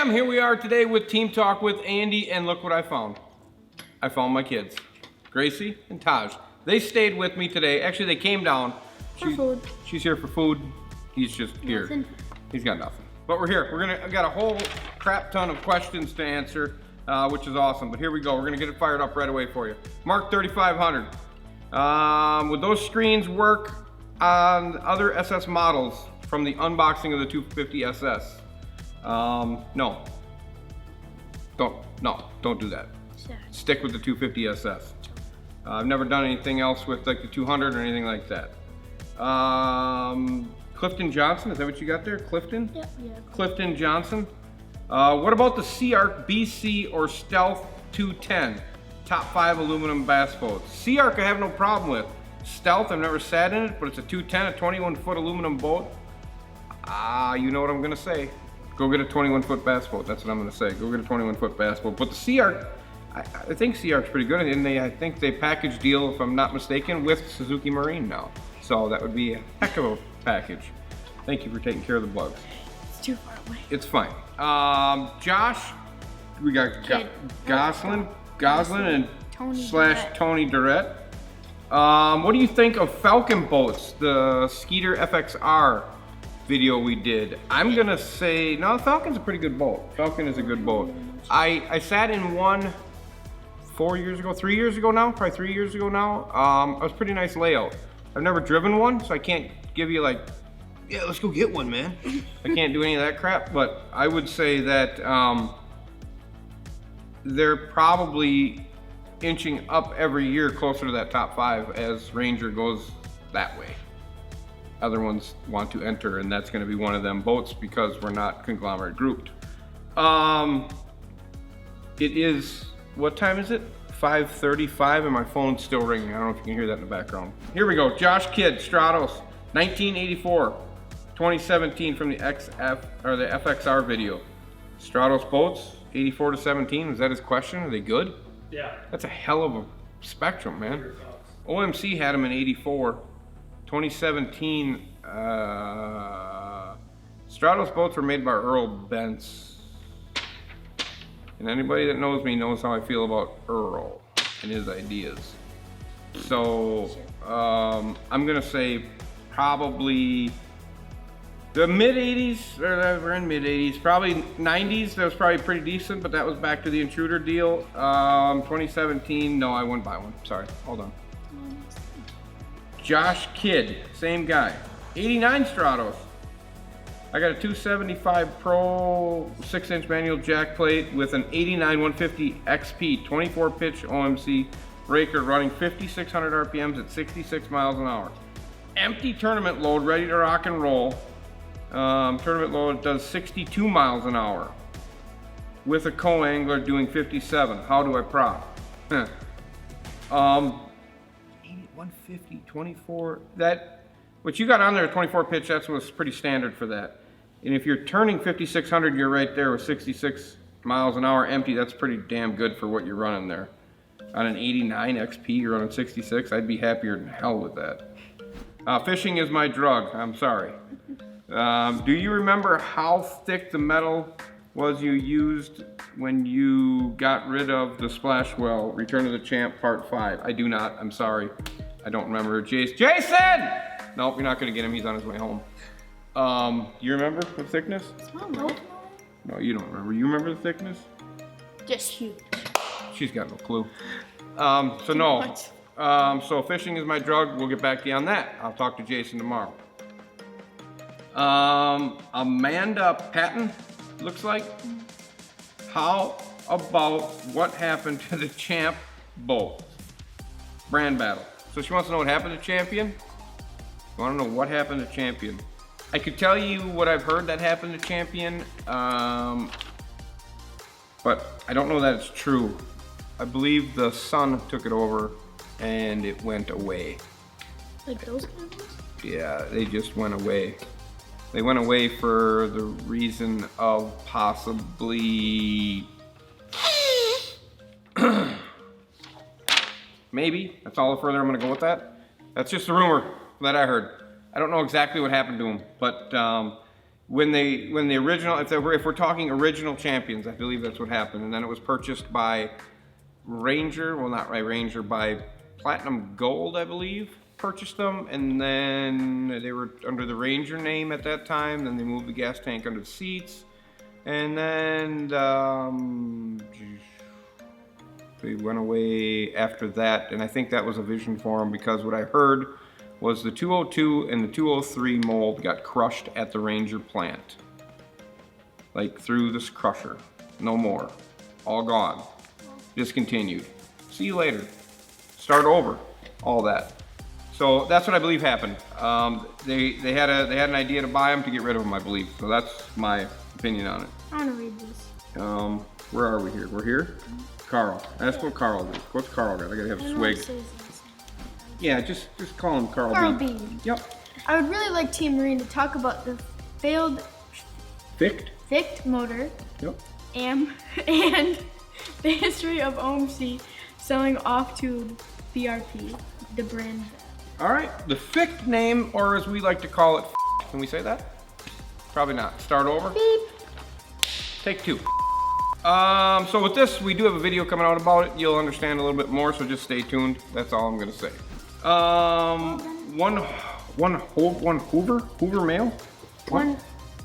Bam! Here we are today with Team Talk with Andy, and look what I found. I found my kids, Gracie and Taj. They stayed with me today. Actually, they came down. For food. She's here for food. He's just here. Nothing. He's got nothing. But we're here. I got a whole crap ton of questions to answer, which is awesome. But here we go. We're gonna get it fired up right away for you. Mark 3500. Would those screens work on other SS models from the unboxing of the 250 SS? No. Don't do that. Stick with the 250 SS. I've never done anything else with like the 200 or anything like that. Clifton Johnson, is that what you got there? Clifton? Yeah. Clifton Johnson. What about the Sea-Arc BC or Stealth 210? Top 5 aluminum bass boats. Sea-Arc I have no problem with. Stealth, I've never sat in it, but it's a 210, a 21-foot aluminum boat. You know what I'm gonna say. Go get a 21-foot bass boat. That's what I'm gonna say. Go get a 21-foot bass boat. But the Sea-Arc, I think Sea-Arc's pretty good, and I think they package deal, if I'm not mistaken, with Suzuki Marine now. So that would be a heck of a package. Thank you for taking care of the bugs. It's too far away. It's fine. Josh, we got Goslin and Tony Durrett. What do you think of Falcon boats, the Skeeter FXR video we did? I'm gonna say, no, Falcon's a pretty good boat. Falcon is a good boat. I sat in one 3 years ago now, probably 3 years ago now. It was a pretty nice layout. I've never driven one, so I can't give you like, yeah, let's go get one, man. I can't do any of that crap, but I would say that they're probably inching up every year closer to that top 5 as Ranger goes that way. Other ones want to enter, and that's gonna be one of them boats because we're not conglomerate grouped. It is, what time is it? 5:35 and my phone's still ringing. I don't know if you can hear that in the background. Here we go, Josh Kidd, Stratos, 1984, 2017 from the FXR video. Stratos boats, 84 to 17, is that his question? Are they good? Yeah. That's a hell of a spectrum, man. OMC had them in 84. 2017, Stratos boats were made by Earl Bentz. And anybody that knows me knows how I feel about Earl and his ideas. So, I'm gonna say probably the mid-80s, or we're in mid-80s, probably 90s, that was probably pretty decent, but that was back to the Intruder deal. 2017, no, I wouldn't buy one, sorry, hold on. Josh Kidd, same guy, 89 Stratos. I got a 275 Pro 6-inch manual jack plate with an 89 150 XP 24 pitch OMC breaker running 5,600 RPMs at 66 miles an hour. Empty tournament load, ready to rock and roll. Tournament load does 62 miles an hour with a co-angler doing 57. How do I prop? 150, 24, that, what you got on there, 24 pitch, that was pretty standard for that. And if you're turning 5,600, you're right there with 66 miles an hour empty. That's pretty damn good for what you're running there. On an 89 XP, you're running 66. I'd be happier than hell with that. Fishing is my drug, I'm sorry. Do you remember how thick the metal was you used when you got rid of the splash well, Return of the Champ Part 5? I do not, I'm sorry. I don't remember. Jason! Nope, you're not gonna get him, he's on his way home. You remember the thickness? Nope. No, you don't remember. You remember the thickness? Just huge. She's got no clue. So no. So fishing is my drug. We'll get back to you on that. I'll talk to Jason tomorrow. Amanda Patton, looks like. How about what happened to the Champ boat? Brand battle. So she wants to know what happened to Champion. You want to know what happened to Champion? I could tell you what I've heard that happened to Champion, but I don't know that it's true. I believe the son took it over and it went away. Like those kind of? Yeah, they just went away. They went away for the reason of possibly, maybe, that's all the further I'm gonna go with that. That's just a rumor that I heard. I don't know exactly what happened to him, but when the original, if we're talking original champions, I believe that's what happened, and then it was purchased by Ranger, well not by Ranger, by Platinum Gold, I believe, purchased them, and then they were under the Ranger name at that time. Then they moved the gas tank under the seats, and then they went away after that. And I think that was a vision for them, because what I heard was the 202 and the 203 mold got crushed at the Ranger plant, like through this crusher. No more, all gone, discontinued. See you later. Start over, all that. So that's what I believe happened. They had an idea to buy them to get rid of them, I believe. So that's my opinion on it. I want to read this. Where are we here? We're here. Carl. Ask what Carl did. What's Carl got? I gotta have a swig. Yeah, just call him Carl Bean. Bean. Yep. I would really like Team Marine to talk about the failed Ficht motor. Yep. And the history of OMC selling off to BRP, the brand. All right. The Ficht name, or as we like to call it, can we say that? Probably not. Start over. Beep. Take two. So with this, we do have a video coming out about it. You'll understand a little bit more, so just stay tuned. That's all I'm gonna say. One Hoover male? One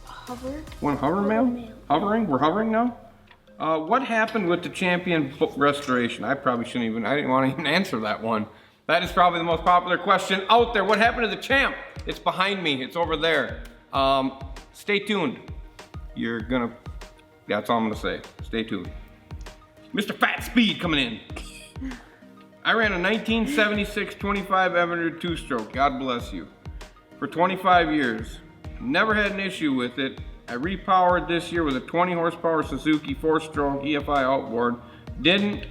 hover. One hover male? Hovering? We're hovering now? What happened with the champion book restoration? I didn't want to even answer that one. That is probably the most popular question out there. What happened to the champ? It's behind me, it's over there. Stay tuned. That's all I'm gonna say. Stay tuned. Mr. Fat Speed coming in. I ran a 1976 25 evinrude two-stroke, God bless you, for 25 years. Never had an issue with it. I repowered this year with a 20 horsepower Suzuki 4-stroke EFI outboard. Didn't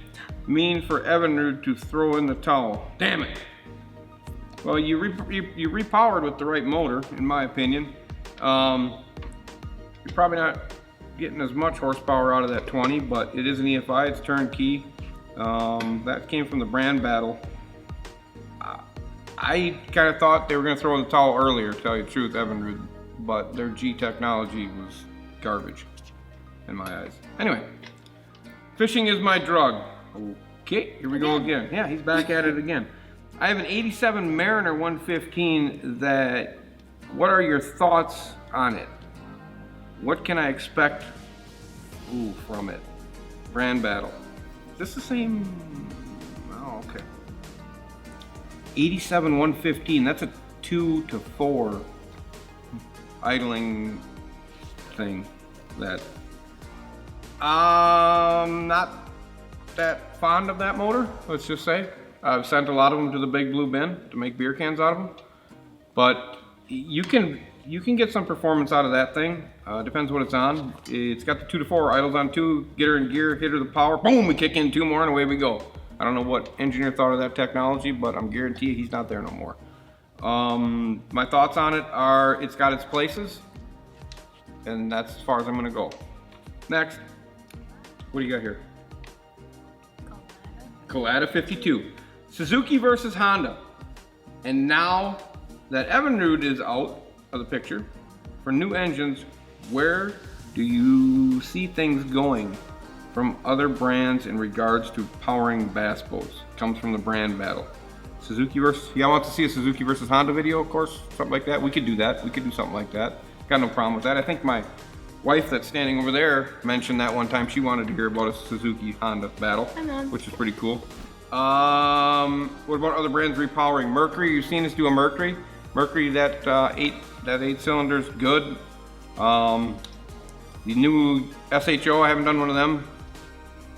mean for evinrude to throw in the towel. Damn it. Well, you repowered with the right motor, in my opinion. You're probably not getting as much horsepower out of that 20, but it is an EFI, it's turnkey. That came from the brand battle. I kind of thought they were going to throw in the towel earlier, to tell you the truth, evinrude, but their G technology was garbage in my eyes. Anyway, fishing is my drug. Okay, here we go again. Yeah, he's back at it again. I have an 87 Mariner 115 that, what are your thoughts on it? What can I expect from it? Brand battle. Is this the same? Oh, okay. 87 115, that's a 2 to 4 idling thing. That not that fond of that motor, let's just say. I've sent a lot of them to the Big Blue Bin to make beer cans out of them, but you can get some performance out of that thing. Depends what it's on. It's got the 2 to 4 idles on 2, get her in gear, hit her the power, boom, we kick in 2 more and away we go. I don't know what engineer thought of that technology, but I'm guaranteed he's not there no more. My thoughts on it are, it's got its places, and that's as far as I'm gonna go. Next, what do you got here? Collada 52. Suzuki versus Honda. And now that Evinrude is out of the picture for new engines, where do you see things going from other brands in regards to powering bass boats? Comes from the brand battle. Suzuki versus, y'all want to see a Suzuki versus Honda video, of course, something like that. We could do that. We could do something like that. Got no problem with that. I think my wife that's standing over there mentioned that one time she wanted to hear about a Suzuki Honda battle, which is pretty cool. What about other brands repowering? Mercury, you've seen us do a Mercury. Mercury, that 8 cylinders, good. The new SHO, I haven't done one of them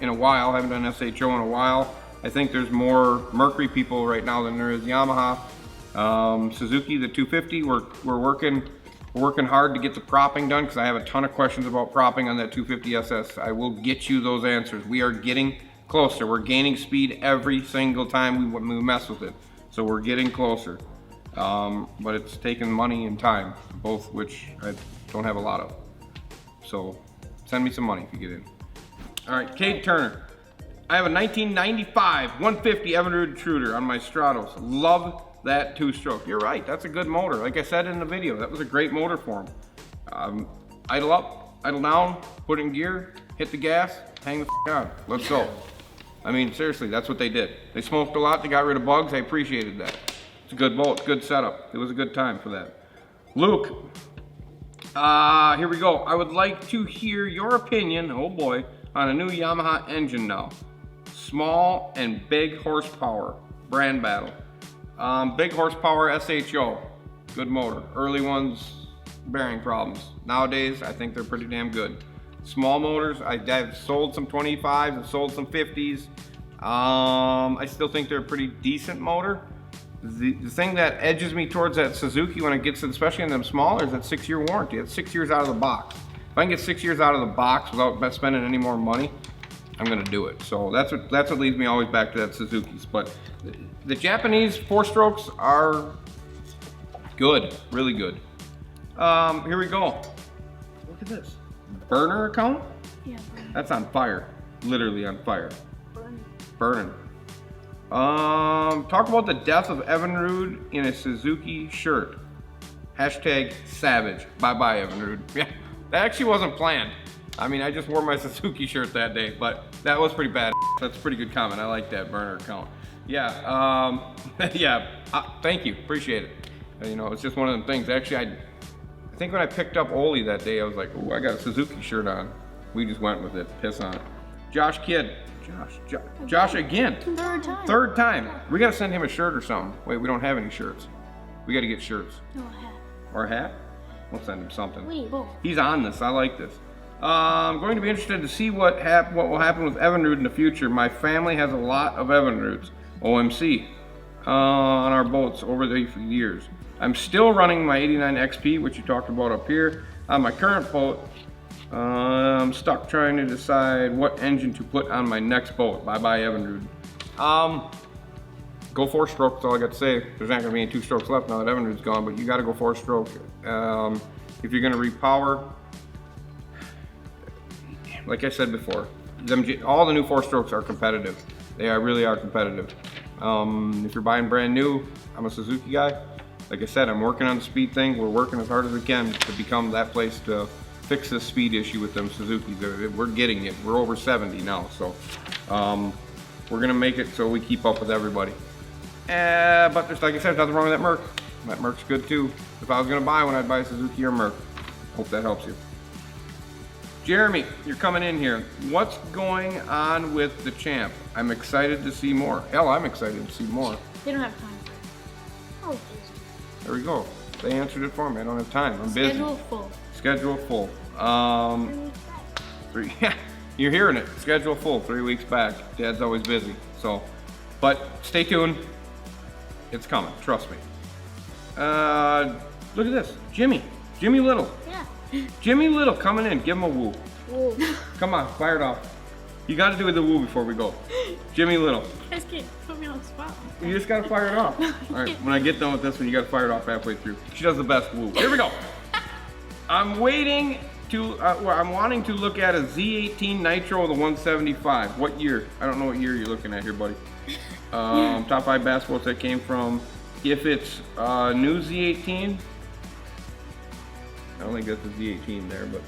in a while. I haven't done SHO in a while. I think there's more Mercury people right now than there is Yamaha. Suzuki, the 250, we're working hard to get the propping done, because I have a ton of questions about propping on that 250 SS. I will get you those answers. We are getting closer. We're gaining speed every single time we mess with it. So we're getting closer. But it's taken money and time, both which I don't have a lot of. So send me some money if you get in. All right, Cade Turner. I have a 1995 150 Evinrude intruder on my Stratos. Love that 2-stroke. You're right, that's a good motor. Like I said in the video, that was a great motor for him. Idle up, idle down, put it in gear, hit the gas, hang the on. Let's go. I mean, seriously, that's what they did. They smoked a lot, they got rid of bugs, I appreciated that. It's a good boat, good setup. It was a good time for that. Luke, here we go. I would like to hear your opinion, oh boy, on a new Yamaha engine now. Small and big horsepower, brand battle. Big horsepower SHO, good motor. Early ones, bearing problems. Nowadays, I think they're pretty damn good. Small motors, I've sold some 25s, I've sold some 50s. I still think they're a pretty decent motor. The thing that edges me towards that Suzuki when it gets, especially in them smaller, is that 6-year warranty. It's 6 years out of the box. If I can get 6 years out of the box without spending any more money, I'm gonna do it. So that's what leads me always back to that Suzuki's. But the Japanese 4-strokes are good, really good. Here we go. Look at this. Burner account? Yeah. That's on fire. Literally on fire. Burning. Talk about the death of Evinrude in a Suzuki shirt. Hashtag savage. Bye-bye, Evinrude. Yeah, that actually wasn't planned. I mean, I just wore my Suzuki shirt that day, but that was pretty bad. That's a pretty good comment. I like that burner account. Yeah, yeah, thank you. Appreciate it. You know, it's just one of them things. Actually, I think when I picked up Oli that day, I was like, oh, I got a Suzuki shirt on. We just went with it. Piss on it. Josh Kidd. Josh again. Third time. We gotta send him a shirt or something. Wait, we don't have any shirts. We gotta get shirts. No, a hat. Or a hat? We'll send him something. Wait, both. He's on this. I like this. I'm going to be interested to see what will happen with Evinrude in the future. My family has a lot of Evinrudes, OMC, on our boats over the years. I'm still running my 89 XP, which you talked about up here. On my current boat, I'm stuck trying to decide what engine to put on my next boat. Bye-bye, Evinrude. Go 4-stroke, that's all I got to say. There's not gonna be any 2-strokes left now that Evinrude's gone, but you gotta go 4-stroke. If you're gonna repower, like I said before, all the new 4-strokes are competitive. They really are competitive. If you're buying brand new, I'm a Suzuki guy. Like I said, I'm working on the speed thing. We're working as hard as we can to become that place to fix this speed issue with them Suzukis. We're getting it. We're over 70 now, so we're gonna make it so we keep up with everybody. But there's, like I said, nothing wrong with that Merc. That Merc's good too. If I was gonna buy one, I'd buy a Suzuki or Merc. Hope that helps you. Jeremy, you're coming in here. What's going on with the Champ? I'm excited to see more. Hell, I'm excited to see more. They don't have time for it. Oh, there we go. They answered it for me. I don't have time. I'm busy. schedule full. Schedule full. 3 weeks back. Yeah, you're hearing it. Schedule full. 3 weeks back. Dad's always busy. So, but stay tuned. It's coming. Trust me. Look at this. Jimmy Little. Yeah. Jimmy Little coming in. Give him a woo. Whoa. Come on, fire it off. You got to do the woo before we go. Jimmy Little. You guys can't put me on the spot. You just got to fire it off. All right, when I get done with this one, you got to fire it off halfway through. She does the best woo. Here we go. I'm waiting to, I'm wanting to look at a Z18 Nitro with a 175. What year? I don't know what year you're looking at here, buddy. Top 5 bass boats that came from. If it's new Z18, I don't think that's a Z18 there, but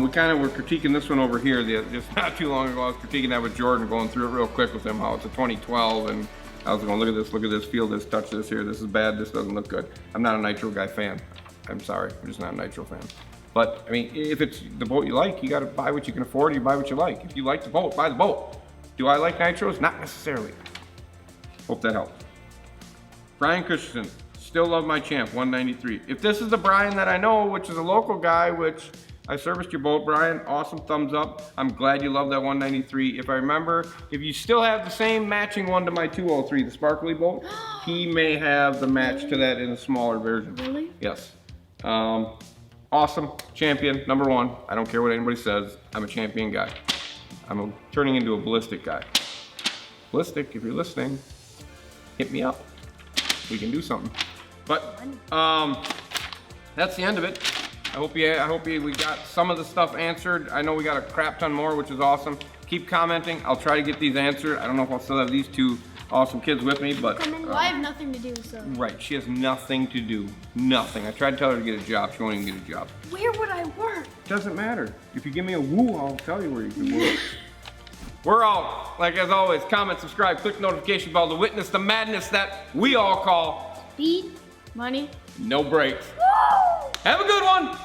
we kind of were critiquing this one over here just not too long ago. I was critiquing that with Jordan, going through it real quick with him, how it's a 2012, and I was going, look at this, feel this, touch this here, this is bad, this doesn't look good. I'm not a Nitro guy fan. I'm sorry, I'm just not a Nitro fan. But, I mean, if it's the boat you like, you gotta buy what you can afford, you buy what you like. If you like the boat, buy the boat. Do I like Nitros? Not necessarily. Hope that helps. Brian Christensen, still love my Champ, 193. If this is the Brian that I know, which is a local guy, which I serviced your boat, Brian, awesome, thumbs up. I'm glad you love that 193. If I remember, if you still have the same matching one to my 203, the sparkly boat, he may have the match to that in a smaller version. Really? Yes. Awesome, champion, #1. I don't care what anybody says, I'm a champion guy. I'm turning into a ballistic guy. Ballistic, if you're listening, hit me up. We can do something. But that's the end of it. I hope we got some of the stuff answered. I know we got a crap ton more, which is awesome. Keep commenting. I'll try to get these answered. I don't know if I'll still have these two awesome kids with me, but Well, I have nothing to do, so. right, she has nothing to do. Nothing. I tried to tell her to get a job. She won't even get a job. Where would I work? Doesn't matter. If you give me a woo, I'll tell you where you can work. We're out. Like as always, comment, subscribe, click the notification bell to witness the madness that we all call Speed, money. no breaks. Woo! Have a good one.